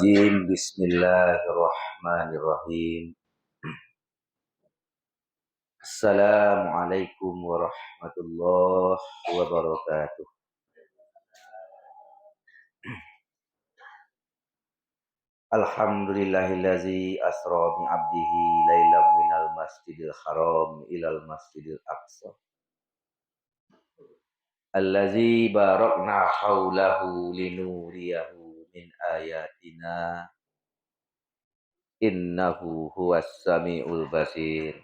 Bismillahirrahmanirrahim. Assalamualaikum warahmatullahi wabarakatuh. Alhamdulillahillazi asra bi 'abdihi lailam minal masjidil haram ilal masjidil aqsa. Allazi barakna haulahu linuriyahu min ayatina. Innahu huwas samiul basir.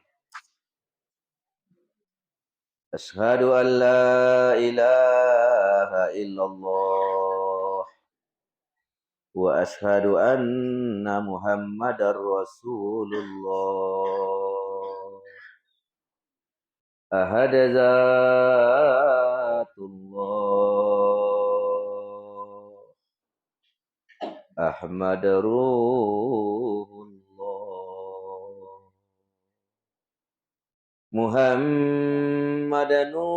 Asyhadu an la ilaha illallah wa asyhadu anna Muhammadar Rasulullah. Ahada zatullah Ahmad ruhullah Muhammad nurullah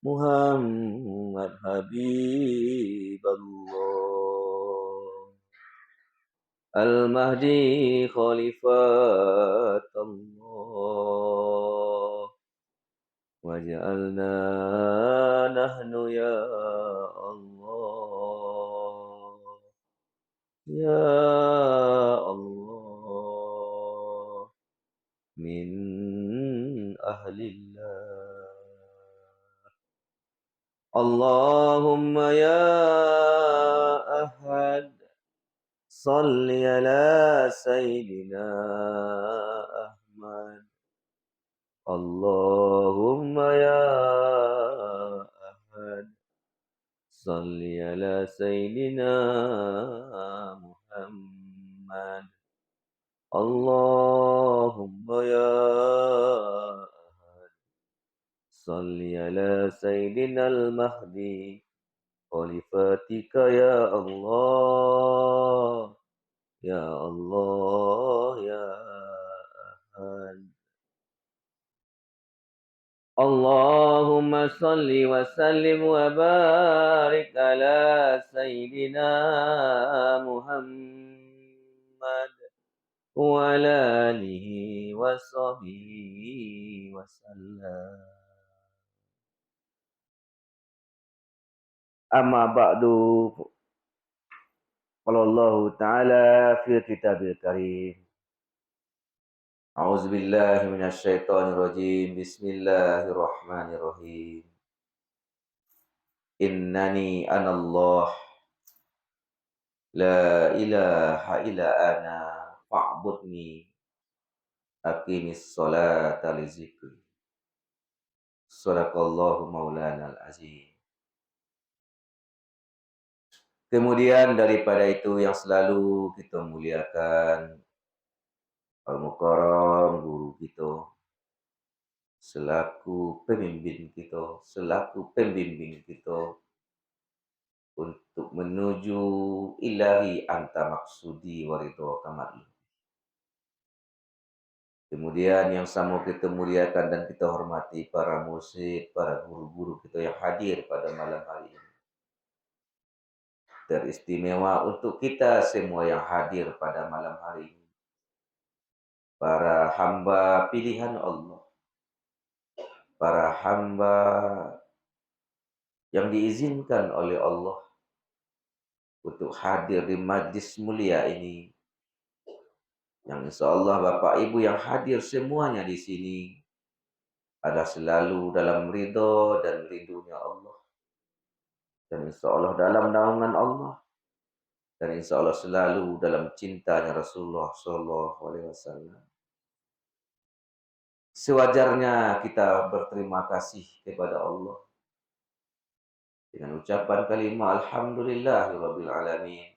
Muhammad Habiballah Al-Mahdi Khalifatullah waj'alna nahnu ya Allah ya Allah min ahlillah Allahumma ya ahad salli ala sayyidina Ahmad Allahumma ya ahad salli ala sayyidina Muhammad Allahumma ya ahad salli ala sayyidina al-mahdi khalifatika ya Allah ya Allah ya ahad Allahumma salli wa sallim wa barik ala sayyidina Muhammad wa ala alihi wa sahbihi wa sallam. Amma ba'du. Qala Allah Ta'ala fi kitabil karim. A'udzubillahi minasyaitonir rajim. Bismillahirrahmanirrahim. Innani anallah la ilaha illa ana fa'budni aqimis sholata li dzikri. Shadaqallahu maulanal azim. Kemudian daripada itu yang selalu kita muliakan Al-Mukarram guru kita selaku pemimpin kita, selaku pembimbing kita untuk menuju ilahi anta maksudi waridho kamal. Kemudian yang sama kita muliakan dan kita hormati para mursyid, para guru-guru kita yang hadir pada malam hari ini. Teristimewa untuk kita semua yang hadir pada malam hari ini. Para hamba pilihan Allah. Para hamba yang diizinkan oleh Allah untuk hadir di majlis mulia ini. Yang insya Allah Bapak Ibu yang hadir semuanya di sini adalah selalu dalam ridho dan rindunya Allah. Dan insya Allah dalam naungan Allah. Dan insya Allah selalu dalam cintanya Rasulullah SAW. Sewajarnya kita berterima kasih kepada Allah dengan ucapan kalimat Alhamdulillahirabbil alamin.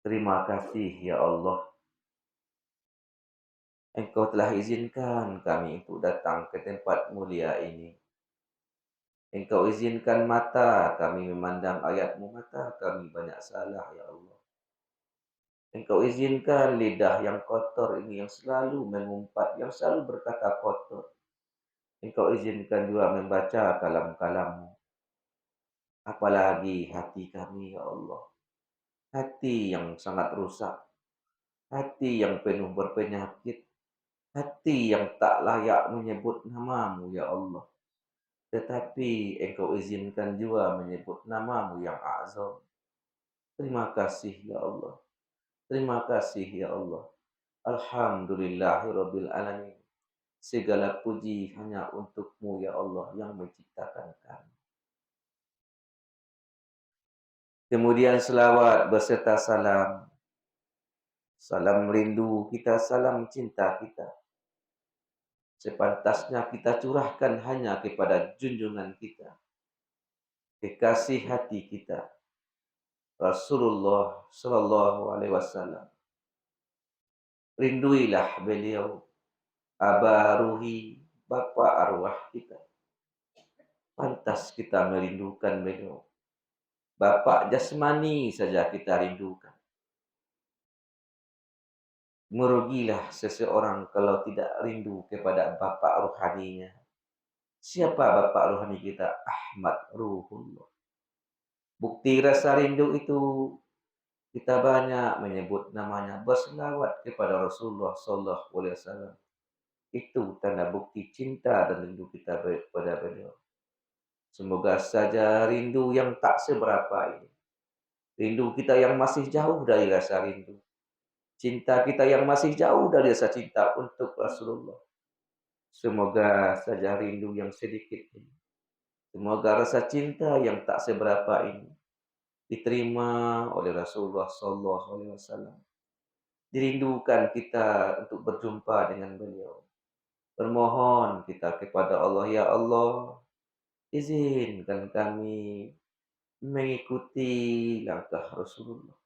Terima kasih ya Allah. Engkau telah izinkan kami untuk datang ke tempat mulia ini. Engkau izinkan mata kami memandang ayat-Mu, mata kami banyak salah ya Allah. Engkau izinkan lidah yang kotor ini yang selalu mengumpat, yang selalu berkata kotor. Engkau izinkan juga membaca kalam-kalam-Mu. Apalagi hati kami, ya Allah. Hati yang sangat rusak, hati yang penuh berpenyakit, hati yang tak layak menyebut nama-Mu, ya Allah. Tetapi Engkau izinkan juga menyebut nama-Mu yang azam. Terima kasih, ya Allah. Terima kasih, ya Allah. Alhamdulillahirabbil alamin. Segala puji hanya untuk-Mu, ya Allah, yang menciptakan kami. Kemudian selawat beserta salam. Salam rindu kita, salam cinta kita. Sepantasnya kita curahkan hanya kepada junjungan kita, kekasih hati kita, Rasulullah Sallallahu Alaihi Wasallam. Rinduilah beliau, Aba Ruhi, Bapa arwah kita. Pantas kita merindukan beliau. Bapak jasmani saja kita rindukan. Merugilah seseorang kalau tidak rindu kepada bapak rohaninya. Siapa bapak rohani kita? Ahmad Ruhullah. Bukti rasa rindu itu kita banyak menyebut namanya, berselawat kepada Rasulullah Sallallahu Alaihi Wasallam. Itu tanda bukti cinta dan rindu kita kepada beliau. Semoga saja rindu yang tak seberapa ini, rindu kita yang masih jauh dari rasa rindu, cinta kita yang masih jauh dari rasa cinta untuk Rasulullah. Semoga saja rindu yang sedikit ini, semoga rasa cinta yang tak seberapa ini diterima oleh Rasulullah Sallallahu Alaihi Wasallam. Dirindukan kita untuk berjumpa dengan beliau. Bermohon kita kepada Allah, ya Allah, izinkan kami mengikuti langkah Rasulullah.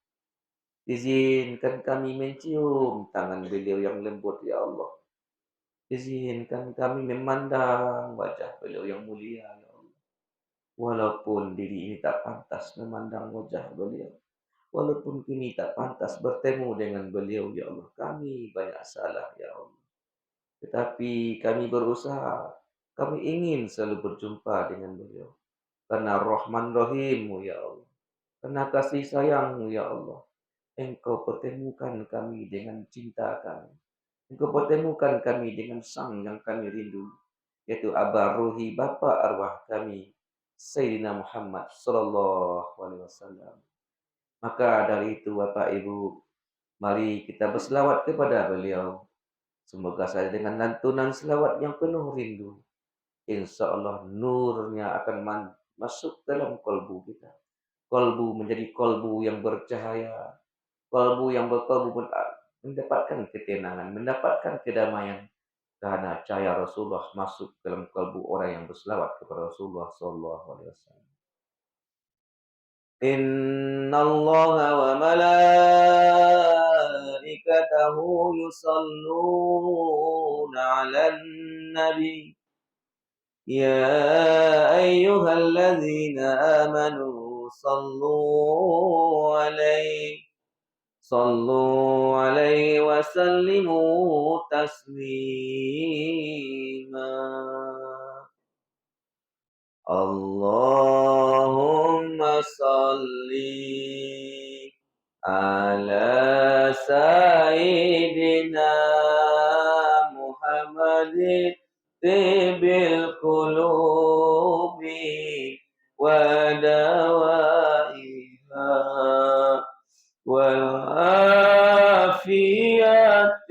Izinkan kami mencium tangan beliau yang lembut, ya Allah. Izinkan kami memandang wajah beliau yang mulia, ya Allah. Walaupun diri ini tak pantas memandang wajah beliau. Walaupun kini tak pantas bertemu dengan beliau, ya Allah. Kami banyak salah, ya Allah. Tetapi kami berusaha. Kami ingin selalu berjumpa dengan beliau. Karena Rahman Rahim-Mu, ya Allah. Karena kasih sayang-Mu, ya Allah. Engkau pertemukan kami dengan cinta kami. Engkau pertemukan kami dengan sang yang kami rindu, yaitu Aba Ruhi, Bapa arwah kami, Sayyidina Muhammad Sallallahu Alaihi Wasallam. Maka dari itu, Bapak Ibu, mari kita berselawat kepada beliau. Semoga saja dengan lantunan selawat yang penuh rindu, insya Allah nurnya akan masuk dalam kolbu kita. Kolbu menjadi kolbu yang bercahaya, kolbu yang berkolbu mendapatkan ketenangan, mendapatkan kedamaian. Karena cahaya Rasulullah masuk dalam kalbu orang yang berselawat kepada Rasulullah sallallahu alaihi wasallam. Innallaha wa malaikatahu yusalluna 'alan nabi. Ya ayyuhalladzina amanu sallu 'alaihi wa sallimu taslima. Allahumma salli ala sayyidina Muhammadin tibil qulubi wa dawaiha wal afiyatil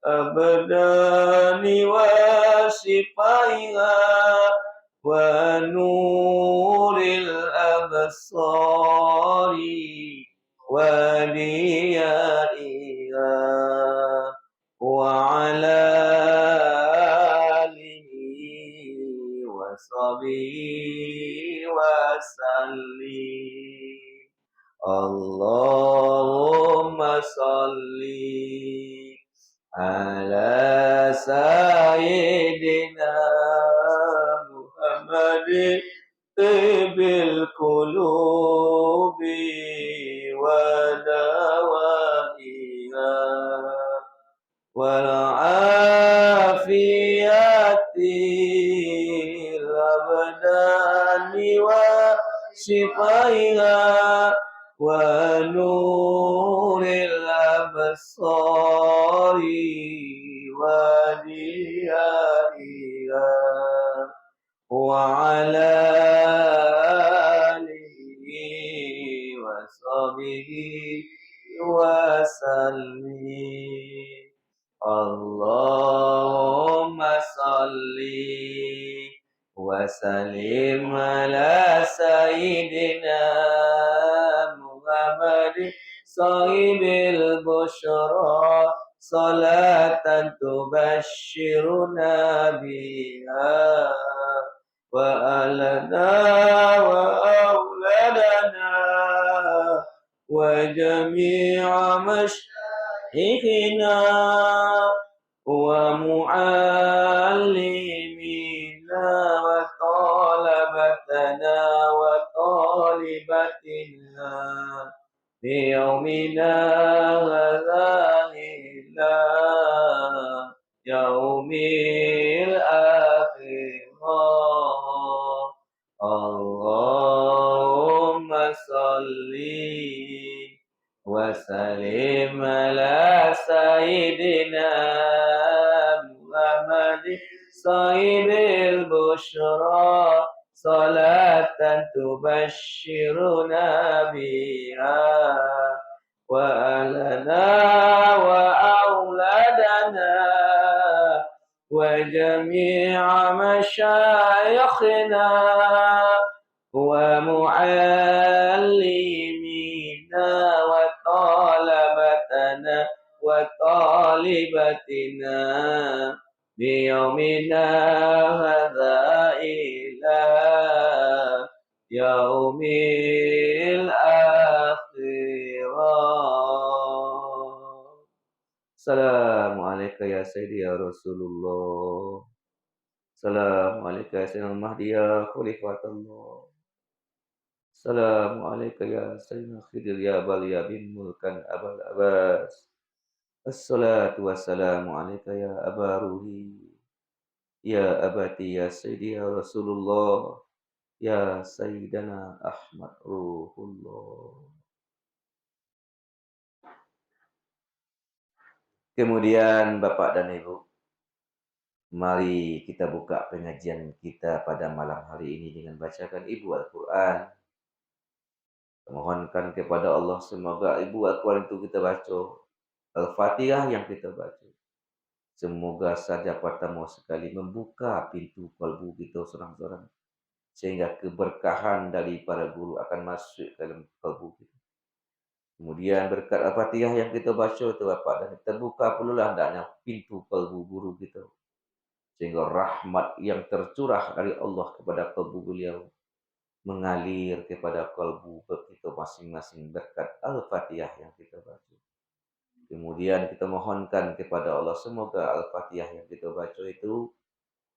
abdani wa sifaiha wa nuril absari wa diyaiha wa ala alihi wa sahbihi wa sallim. Allahumma salli ala sayyidina Muhammadin tibil qulubi wa dawaiha wal afiyah والأبدان وشفائها ونور الأبصار وديائها وعلى آله وصحبه وسلم. اللهم صل وسلم على سيدنا محمد صاحب البشرى صلاة تبشرنا بها وأهلنا وأولادنا وجميع مشايخنا ومعلمينا وطلبتنا وطالبتنا في يومنا هذا إلى يوم الآخرة. اللهم صل وسلم على سيدنا محمد صاحب البشرى صلاة تبشرنا بها وأهلنا وأولادنا وجميع مشايخنا ومعلمينا وطلبتنا وطالبتنا بيومنا هذا إلى يوم الآخرة. Assalamualaikum ya Sayyidi ya Rasulullah. Assalamualaikum ya Sayyidina Mahdi ya Khalifatullah. Assalamualaikum ya Sayyidina Khidir ya Baliya bin Mulkan Abal Abbas. Assalatu wassalamu alaika ya Aba Ruhi. Ya Abati ya Sayyidi ya Rasulullah. Ya Sayyidana Ahmad Ruhullah. Kemudian Bapak dan Ibu, mari kita buka pengajian kita pada malam hari ini dengan bacakan Ibu Al-Quran. Mohonkan kepada Allah semoga Ibu Al-Quran itu kita baca, Al-Fatihah yang kita baca, semoga saja pertama sekali membuka pintu kalbu kita seorang-seorang, sehingga keberkahan dari para guru akan masuk ke dalam kalbu kita. Kemudian berkat Al-Fatihah yang kita baca itu Bapak, dan terbuka pula hendaknya pintu kalbu guru kita, sehingga rahmat yang tercurah dari Allah kepada kalbu beliau mengalir kepada kalbu kita masing-masing berkat Al-Fatihah yang kita baca. Kemudian kita mohonkan kepada Allah semoga Al-Fatihah yang kita baca itu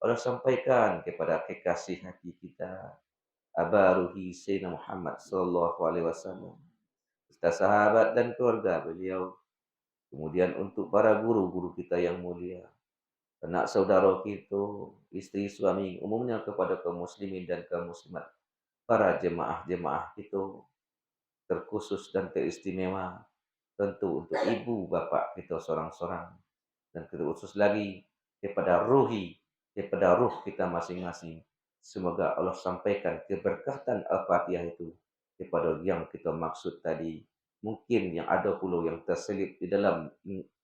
Allah sampaikan kepada kekasih hati kita, Aba Ruhi Sayyidina Muhammad sallallahu alaihi wasallam, serta sahabat dan keluarga beliau. Kemudian untuk para guru-guru kita yang mulia, anak saudara kita, istri suami, umumnya kepada kaum muslimin dan kaum muslimat, para jemaah-jemaah kita, terkhusus dan teristimewa tentu untuk ibu bapak kita seorang-seorang, dan terkhusus lagi kepada ruh kita masing-masing. Semoga Allah sampaikan keberkatan Al-Fatihah itu kepada yang kita maksud tadi. Mungkin yang ada pula yang terselip di dalam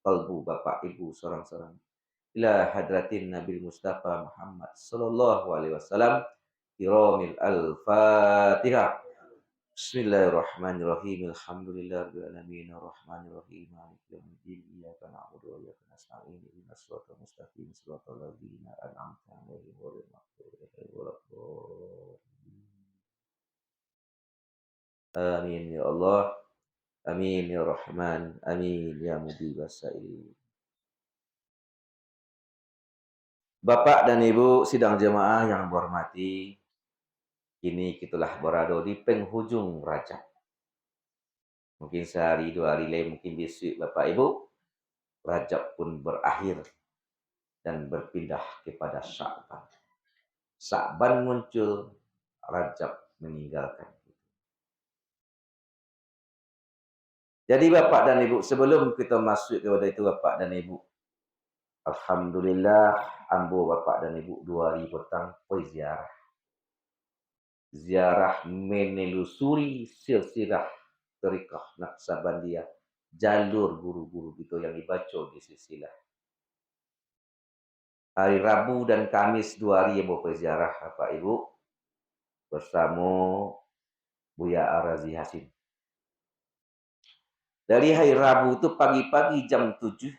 kalbu bapak ibu seorang-seorang. Ila hadratin Nabi Mustafa Muhammad sallallahu alaihi wasallam. Kiramil Al-Fatihah. Bismillahirrahmanirrahim. Alhamdulillahirabbil alamin arrahmanir rahim maliki yaumiddin iyyaka na'budu wa iyyaka nasta'in ihdinas siratal mustaqim siratal ladzina an'amta 'alaihim ghairil maghdubi 'alaihim waladdallin. Amin ya Allah. Amin ya Rahman. Amin ya Mujibas sa'ilin. Bapak dan Ibu sidang jemaah yang berhormati, kini kitalah berada di penghujung Rajab. Mungkin sehari, 2 hari lain, mungkin besok Bapak Ibu, Rajab pun berakhir dan berpindah kepada Sya'ban. Sa'ban muncul, Rajab meninggalkan. Jadi Bapak dan Ibu, sebelum kita masuk kepada itu Bapak dan Ibu, alhamdulillah ambo Bapak dan Ibu 2 hari petang pergi ziarah. Ziarah menelusuri silsilah Tariqah Naqsabandiyah, jalur guru-guru kita yang dibaca di silsilah. Hari Rabu dan Kamis 2 hari ambo pergi ziarah Bapak Ibu bersama Buya Arazi Hasim. Dari hari Rabu itu pagi-pagi jam 7,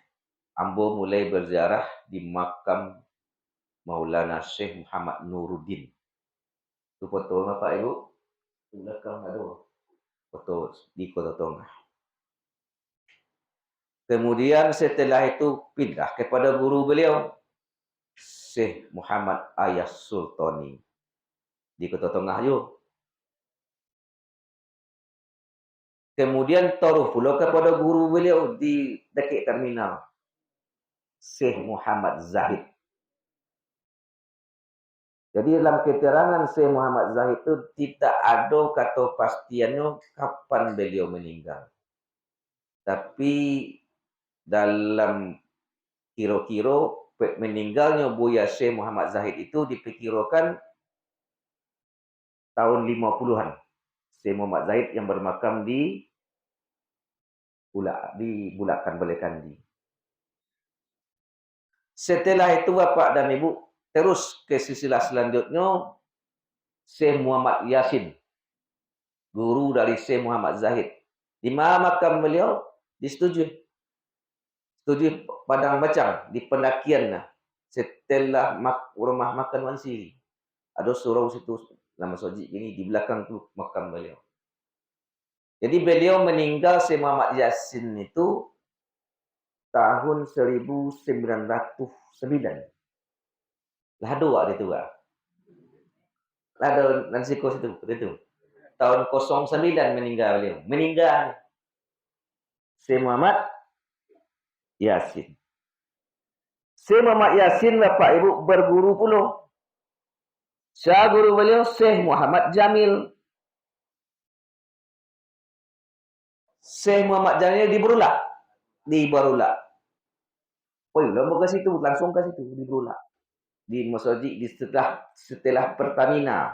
ambo mulai berziarah di makam Maulana Syekh Muhammad Nuruddin. Itu foto Bapak Ibu. Di belakang ada foto di Kota Tongah. Kemudian setelah itu pindah kepada guru beliau, Syekh Muhammad Ayas Sultani di Kota Tongah yuk. Kemudian taruh pula kepada guru beliau di dekat terminal, Syekh Muhammad Zahid. Jadi dalam keterangan Syekh Muhammad Zahid itu tidak ada kata pastiannya kapan beliau meninggal. Tapi dalam kira-kira meninggalnya Buya Syekh Muhammad Zahid itu diperkirakan tahun 50-an. Syekh Muhammad Zahid yang bermakam di Bulakan Belekandi. Setelah itu Bapak dan Ibu terus ke silsilah selanjutnya, Syekh Muhammad Yasin, guru dari Syekh Muhammad Zahid. Di mana makam beliau? Disetujui. Setujui Padang Bacang, di pendakian lah. Setelah rumah makan Wan Siri. Ada surau situ, nama Soji ini, di belakang tu makam beliau. Jadi beliau meninggal, Syekh Muhammad Yasin itu tahun 1909. Lah ada dia tu ah. Ada nanti kos itu. Tahun 09 meninggal beliau. Meninggal Syekh Muhammad Yasin. Syekh Muhammad Yasin Bapak Ibu berguru pula. Syekh guru beliau Syekh Muhammad Jamil. Syekh Muhammad Jamil di Berulak. Di Berulak. Oh, lama ke situ, langsung ke situ di Berulak. Di Masjid di setelah Pertamina.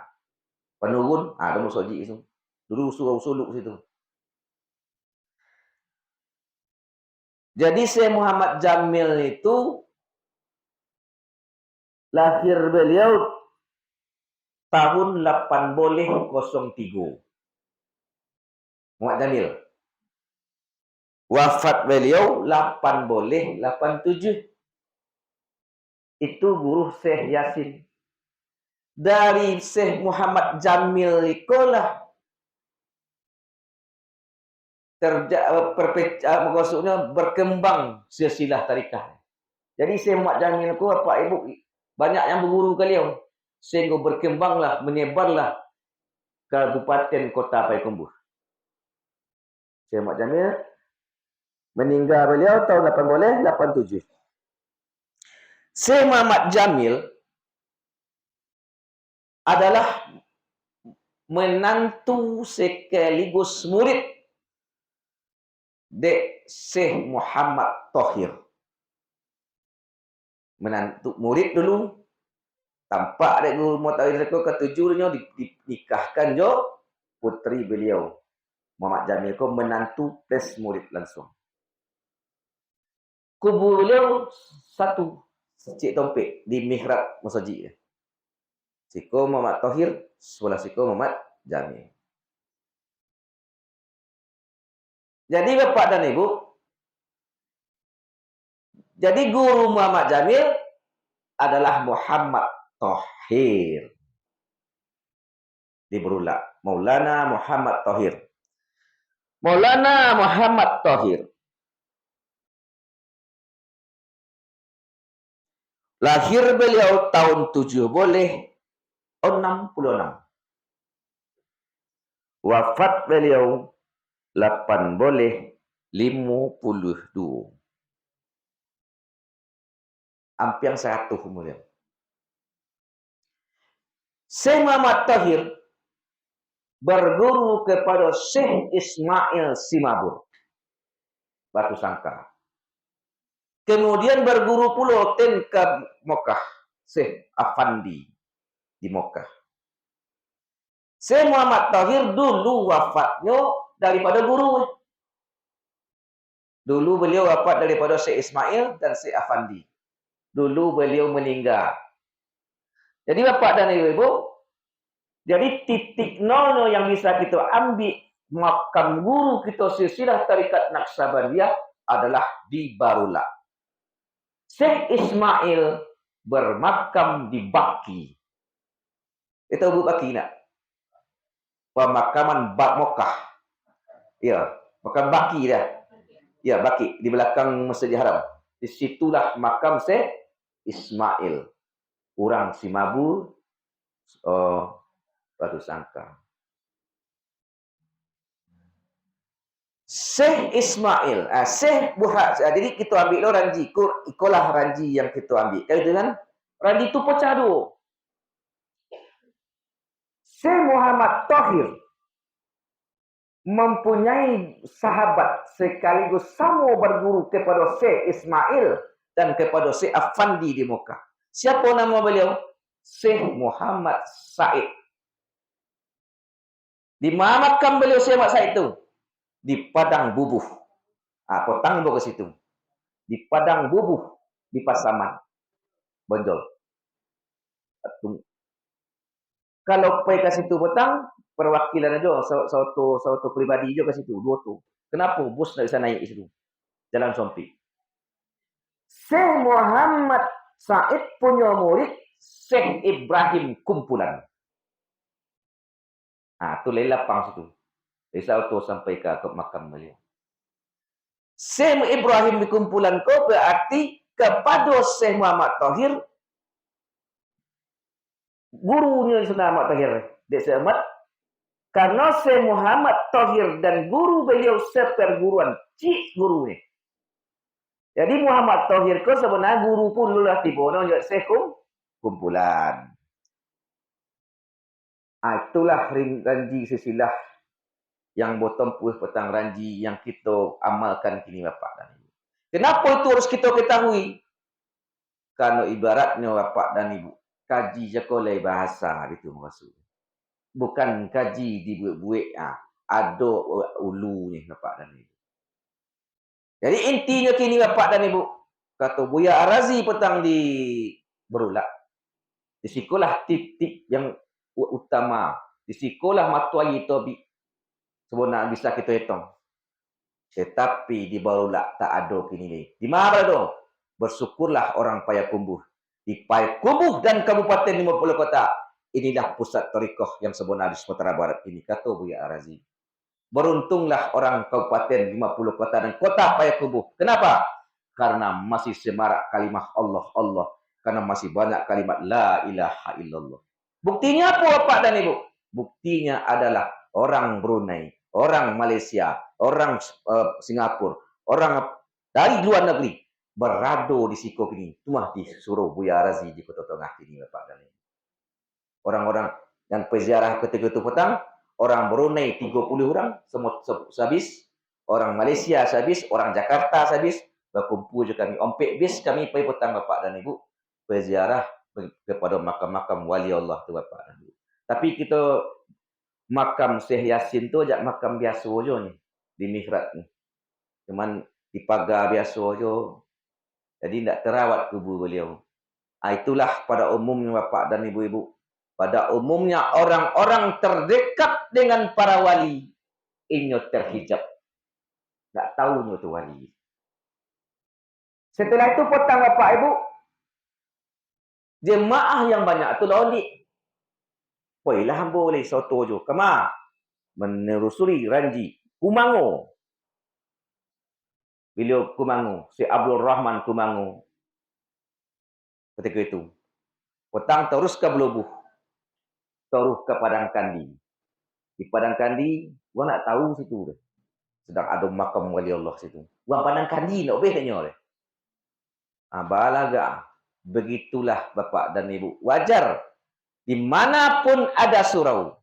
Penurun, ada Masjid itu. Dulu suluk situ. Jadi Syekh Muhammad Jamil itu lahir beliau tahun 1803. Muhammad Jamil. Wafat beliau 1887. Itu guru Syekh Yasin. Dari Syekh Muhammad Jamil itulah maksudnya berkembang silsilah tarikah. Jadi Syekh Muhammad Jamil itu Bapak Ibu banyak yang berguru beliau. Sehingga berkembanglah, menyebarlah Kabupaten Kota Payakumbuh. Syekh Muhammad Jamil meninggal beliau tahun 1887. Syekh Muhammad Jamil adalah menantu sekaligus murid Dek Syekh Muhammad Thohir. Menantu murid dulu, tampak Dek Guru Muhammad Thohir ketujuhnya dinikahkan jo putri beliau. Muhammad Jamil ko menantu plus murid langsung. Kubur beliau satu, Cik Tompek di mihrab masjid. Siko Muhammad Thohir, sebelah siko Muhammad Jamil. Jadi Bapak dan Ibu, jadi guru Muhammad Jamil adalah Muhammad Thohir. Di Berulak, Maulana Muhammad Thohir. Maulana Muhammad Thohir lahir beliau tahun 7 boleh 66. Wafat beliau 8 boleh 52. Hampir 100 umurnya. Syekh Muhammad Tahir berguru kepada Syekh Ismail Simabur, Batu Sangkar. Kemudian berguru pula ke Mekah, Syekh Afandi di Mekah. Syekh Muhammad Tahir dulu wafatnya daripada guru. Dulu beliau wafat daripada Syekh Ismail dan Syekh Afandi. Dulu beliau meninggal. Jadi Bapak dan Ibu, jadi titik nolnya yang bisa kita ambil makam guru kita silsilah tarikat Naqsabandiyah adalah di Barulah. Syekh Ismail bermakam di Baki. Itu Bu Baki nak? Pemakaman Mekah. Ya, makam Baki dah. Ya, Baki di belakang Masjidil Haram. Di situlah makam Syekh Ismail. Orang Simabur, Batu Sangkar. Syekh Ismail, Syekh Buhat. Jadi kita ambil lo ranji, ikolah ranji yang kita ambil. Kali dengan ranji itu pecah dua. Syekh Muhammad Tahir mempunyai sahabat sekaligus sama berguru kepada Syekh Ismail dan kepada Syekh Afandi di Mekah. Siapa nama beliau? Syekh Muhammad Said. Di mana makam beliau Syekh Muhammad Said itu? Di Padang Bubuh. Potang ke situ. Di Padang Bubuh, di Pasaman, Bonjol. Kalau pergi ke situ petang, perwakilan aja, satu pribadi aja ke situ, dua tu. Kenapa bus tak bisa naik ke situ? Jalan sempit. Syekh Muhammad Said punya murid Syekh Ibrahim Kumpulan. Tu lapang situ. Dari tu sampai ke makam beliau. Syekh Ibrahim Kumpulan ko berarti kepada Syekh Muhammad Tahir, gurunya Syekh Muhammad Tahir. Dia selamat karena Syekh Muhammad Tahir dan guru beliau seperguruan, cik guru ni. Jadi Muhammad Tahir ko sebenarnya guru pun lulah tiba nak Syekh Kumpulan. Itulah ranji silsilah yang bottom puih petang ranji yang kita amalkan kini Bapak dan Ibu. Kenapa itu harus kita ketahui? Karena ibaratnya Bapak dan Ibu, kaji sekolah bahasa itu maksud. Bukan kaji dibuat-buat, ada ulunya Bapak dan Ibu. Jadi intinya kini Bapak dan Ibu, kata Buya Arazi petang di Berulah. Di sekolah titik yang utama, di sekolah matuai tobi. Sebenarnya bisa kita hitung. Tetapi di Berulah tak ada kini. Di mana ada? Bersyukurlah orang Payakumbuh. Di Payakumbuh dan Kabupaten 50 kota. Inilah pusat tarikah yang sebenar di Sumatera Barat ini, kata Buya Arazi. Beruntunglah orang Kabupaten 50 kota dan kota Payakumbuh. Kenapa? Karena masih semarak kalimah Allah, Allah. Karena masih banyak kalimat La ilaha illallah. Buktinya apa Bapak dan Ibu? Buktinya adalah orang Brunei, orang Malaysia, orang Singapura, orang dari luar negeri berado di Siko ini. Cuma disuruh Buya Arazi di Kota Tengah ini Bapak dan Ibu. Orang-orang yang peziarah ketika itu petang, orang Brunei 30 orang, semua habis. Orang Malaysia habis, orang Jakarta habis. Berkumpul je kami. Ompek bis kami pergi petang Bapak dan Ibu. Peziarah kepada makam-makam wali Allah tu Bapak dan Ibu. Tapi kita makam Syekh Yasin tu ajak makam biasa je ni. Di mihrab ni. Cuman di pagar biasa je. Jadi tak terawat kubur beliau. Itulah pada umumnya Bapak dan Ibu-Ibu. Pada umumnya orang-orang terdekat dengan para wali ini terhijab. Tak tahu itu wali. Setelah itu petang Bapak Ibu, jemaah yang banyak tu laudik. Poilah hamba boleh soto jo. Kama menerusuri ranji Kumango. Beliau Kumango, si Abdul Rahman Kumango. Ketika itu, petang terus ke Belubuh. Terus ke Padang Kandi. Di Padang Kandi, gua nak tahu situ. Sedang ada makam wali Allah situ. Gua Padang Kandi nak obehnya oleh. Balaga. Begitulah Bapak dan Ibu. Wajar Dimanapun ada surau,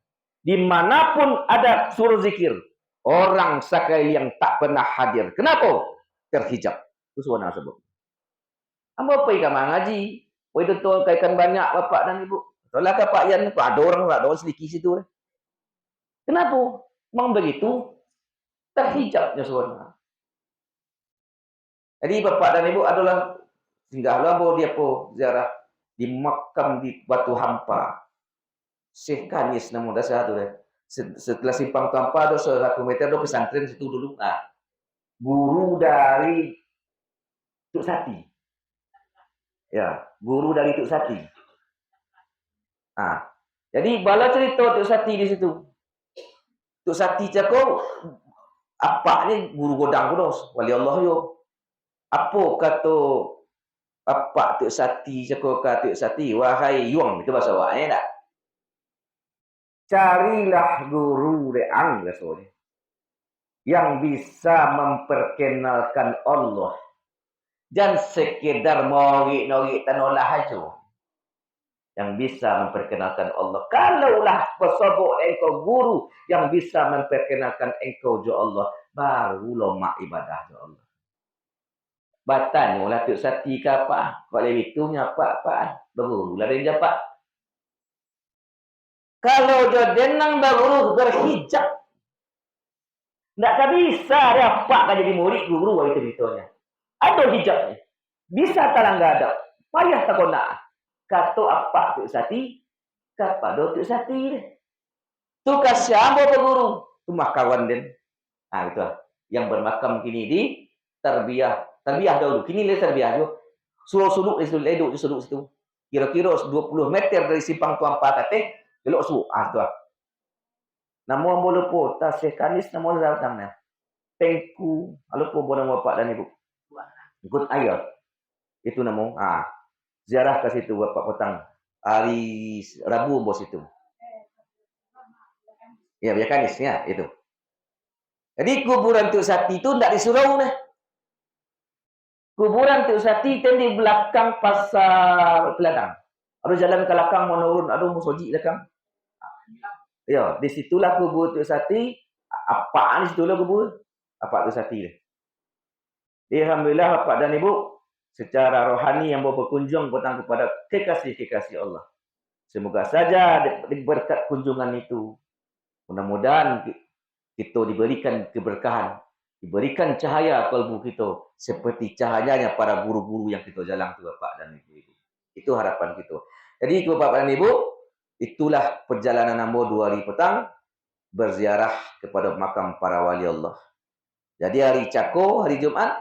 dimanapun ada surau zikir, orang sekali yang tak pernah hadir. Kenapa? Terhijab. Itu sebenarnya sebab. Amba pergi ke ngaji. Pergi tutur kaikan banyak bapak dan ibu. Soalnya ke Pak Yan itu ada orang sedikit situ. Kenapa? Memang begitu. Terhijabnya sebenarnya. Jadi bapak dan ibu adalah singgahlah bahwa dia ziarah di makam di Batu Hampa. Syekh Kanis namun dah satu deh. Setelah simpang Hampa ada 1 meter ada pesantren situ dulu. Nah, guru dari Tuk Sati. Ya, guru dari Tuk Sati. Nah, jadi bala cerita Tuk Sati di situ. Tuk Sati cakap apa ni guru godang kudos wali Allah yo. Apa kata apa Tuk Sati cakap kata Tuk Sati wahai Yuang itu bahasa awaknya tak? Carilah guru reang biasanya yang bisa memperkenalkan Allah dan sekedar morik-norik tanolah aja yang bisa memperkenalkan Allah. Kalaulah bersobok engkau guru yang bisa memperkenalkan engkau jo Allah, barulah mak ibadah jo Allah. Batanya lah Tuk Sati ke apa? Kalau itu nyapa apa? Barulah dia dapat. Kalau jodenang baru berhijab, tidak bisa dapat kan jadi murid guru itu ditanya. Ada hijabnya. Bisa talang gak ada. Payah tak nak. Kata apa Tuk Sati? Kepada Tuk Sati. Tu kasih apa guru? Tu makawan den. Nah itu yang bermakam kini di Tarbiyah. Tarbiyah dahulu. Kini le Tarbiyah jo. Suluk-suluk di leduk di suluk situ. Kira-kira 20 meter dari simpang Tuan Patate. Elok su, tu. Namun boleh po, tas Syekh Kanis namun datangnya. Tengku, lupa boleh bapak dan ibu. Ikut ayat. Itu namun, ziarah ke situ bapak petang. Hari Rabu bos itu. Ya, Syekh Kanis ya, itu. Jadi kuburan Tuk Sati itu tidak di surau nih. Kuburan Tuk Sati itu di belakang pasar Peladang. Ada jalan ke belakang mau turun, ada musoji belakang. Ya, di situlah kubur Tuk Sati. Apaan di situlah kubur? Apa Tuk Sati dia? Alhamdulillah Bapak dan Ibu, secara rohani yang mau berkunjung petang kepada kekasih-kekasih Allah. Semoga saja berkat kunjungan itu, mudah-mudahan kita diberikan keberkahan, diberikan cahaya kalbu kita, seperti cahayanya para guru-guru yang kita jalan tu Bapak dan Ibu. Itu harapan kita. Jadi Bapak dan Ibu, itulah perjalanan Ambo 2 hari petang berziarah kepada makam para wali Allah. Jadi hari Cako, hari Jumat,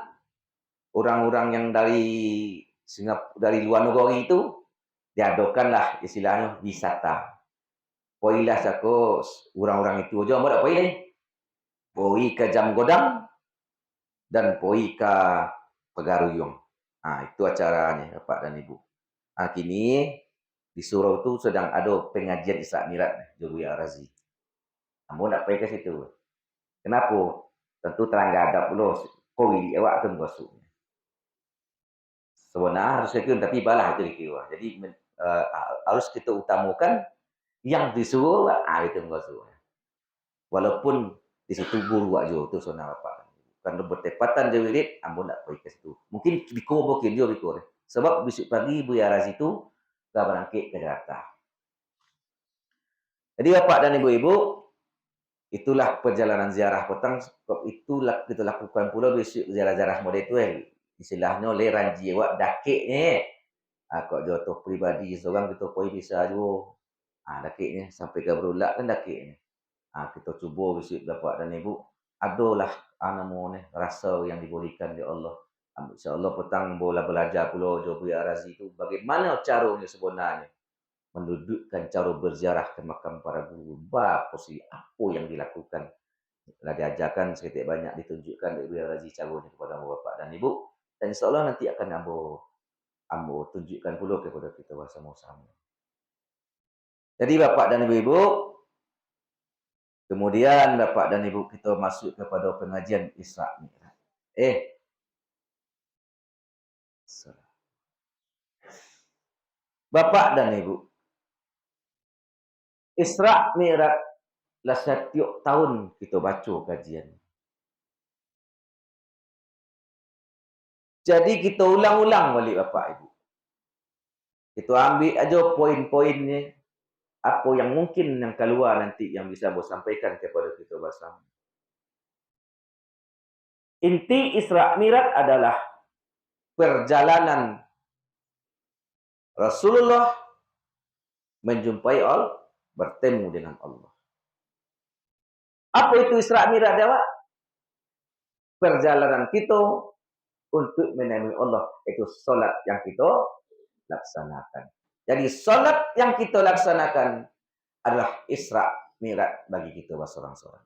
orang-orang yang dari Singapura, dari luar negeri itu diadakanlah istilahnya wisata. Poilah Cako, orang-orang itu aja mau pergi ni. Pergi ke Jam Godang dan pergi ke Pegaruyung. Itu acaranya Bapak dan Ibu. Kini di surau itu sedang ada pengajian Isra Mi'raj Juru Arazi. Kamu nak pergi ke situ. Kenapa? Tentu terang ada pula koi awak tu masuk. Sebenarnya harus kira tapi balah itu dikira. Jadi harus kita utamakan yang disuruh itu masuk. Walaupun di situ guru aja tu sona apa. Kalau bertepatan je wirid, ambo nak pergi ke situ. Mungkin biko mungkin dia biko. Sebab besok pagi Buya Ras itu dah berangkat ke Jakarta. Jadi Bapak dan Ibu-ibu, itulah perjalanan ziarah petang. Itulah kita lakukan pula besok ziarah-ziarah model itu istilahnya le ranji awak dakiknya. Kok jodoh pribadi seorang kita pergi bisa juga. Dakiknya sampai ke berulak kan dakiknya. Kita cuba besok Bapak dan Ibu. Adalah namanya rasa yang diberikan oleh Allah. InsyaAllah petang boleh belajar pula Buya Razi itu bagaimana caranya sebenarnya mendudukkan cara berziarah ke makam para guru. Apa sih apa yang dilakukan? Telah diajarkan sekitar banyak ditunjukkan oleh Buya Razi caranya kepada Bapak dan Ibu. Dan insyaAllah nanti akan ambo tunjukkan pula kepada kita bersama-sama. Jadi Bapak dan Ibu-ibu, kemudian Bapak dan Ibu kita masuk kepada pengajian Isra Mi'raj. Bapak dan Ibu, Isra Mi'raj lah setiap tahun kita baca kajian. Jadi kita ulang-ulang balik Bapak Ibu. Kita ambil aja poin-poinnya, apa yang mungkin yang keluar nanti yang bisa saya sampaikan kepada kita bersama. Inti Isra Mi'raj adalah perjalanan Rasulullah menjumpai Allah, bertemu dengan Allah. Apa itu Isra Mi'raj, Pak? Perjalanan kita untuk menemui Allah, itu solat yang kita laksanakan. Jadi solat yang kita laksanakan adalah Isra Mi'raj bagi kita seorang-seorang.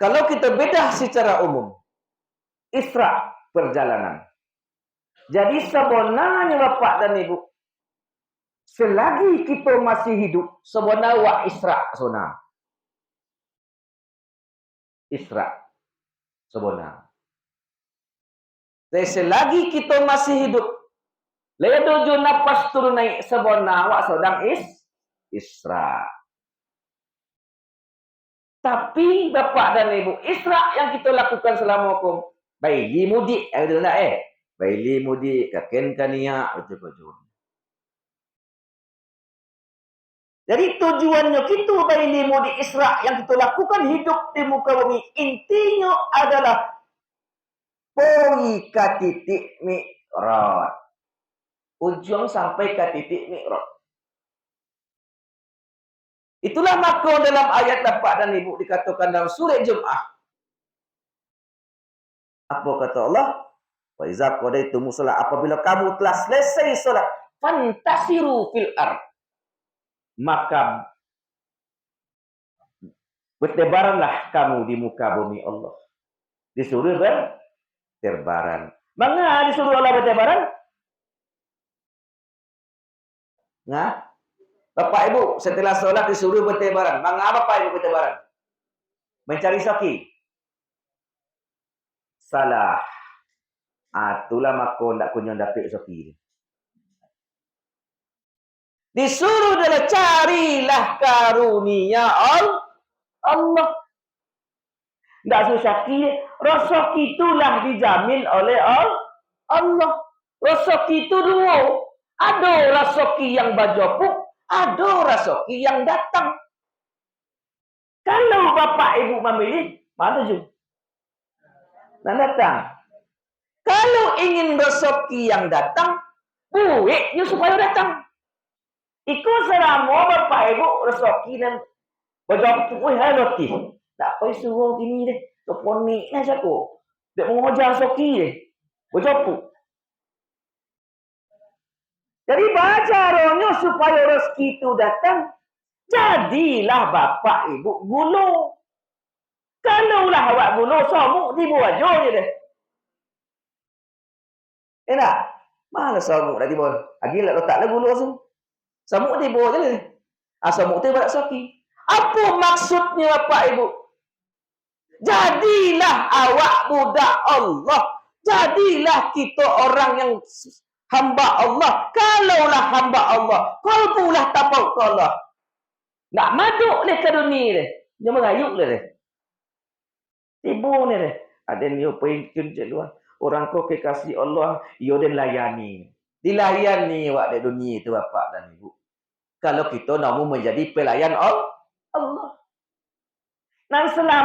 Kalau kita bedah secara umum, Isra perjalanan. Jadi sebenarnya Bapak dan Ibu, selagi kita masih hidup, sebenarnya wa Isra sona. Isra sebenarnya. Selagi kita masih hidup, ledo napas turun naik sebenarnya wa sedang Isra. Tapi Bapak dan Ibu, Isra yang kita lakukan selama hukum, bayi mudik, bayi mudik, kaken kania, betul-betul. Jadi tujuannya kita bayi mudik Isra yang kita lakukan hidup di muka bumi, intinya adalah pergi ke titik Mi'raj. Ujung sampai ke titik Mi'raj. Itulah maka dalam ayat Bapak dan Ibu dikatakan dalam surah Jum'ah. Apa kata Allah? Wa iza qadaitum shalah, apabila kamu telah selesai salat, fantasiru fil ard. Maka bertebaranlah kamu di muka bumi Allah. Disuruh bertebaran. Mengapa disuruh Allah bertebaran? Nah, Bapak Ibu setelah sholat disuruh bertebaran. Mengapa Bapak Ibu bertebaran? Mencari saki. Salah. Itulah maka nak kunjung dapat saki. Disuruh adalah carilah karunia Allah. Tidak susah saki. Rezeki itulah dijamin oleh Allah. Rezeki itu dua. Ada rezeki yang bajopuk, ada rezeki yang datang. Kalau Bapak Ibu memilih, mana tuju? Dan datang. Kalau ingin rezeki yang datang, buiknya supaya datang. Ikut selama Bapak Ibu rezeki dan bajopuk, haloti. Tak payah suruh gini deh. Keponik ni siapa? Dia mengajar rezeki deh. Bajopuk. Jadi caranya supaya rezeki itu datang, jadilah Bapak Ibu gulu. Kalaulah awak gulu, samuk dibuat je deh. Enak? Mana samuk nak dibuat? Agilah letaklah gulu tu. Samuk dibuat je deh. Samuk tu berat rezeki. Apa maksudnya Bapak Ibu? Jadilah awak budak Allah. Jadilah kita orang yang hamba Allah. Kalaulah hamba Allah, kalbulah tapau ke Allah. Nak maduk le ke dunia le. Dia mengayuk le. Ibu ni le. Ada ni poin luar. Orang kau kekasih Allah, yo den layani. Dilayani wak di dunia tu Bapak dan Ibu. Kalau kita nak menjadi pelayan Allah. Nan selama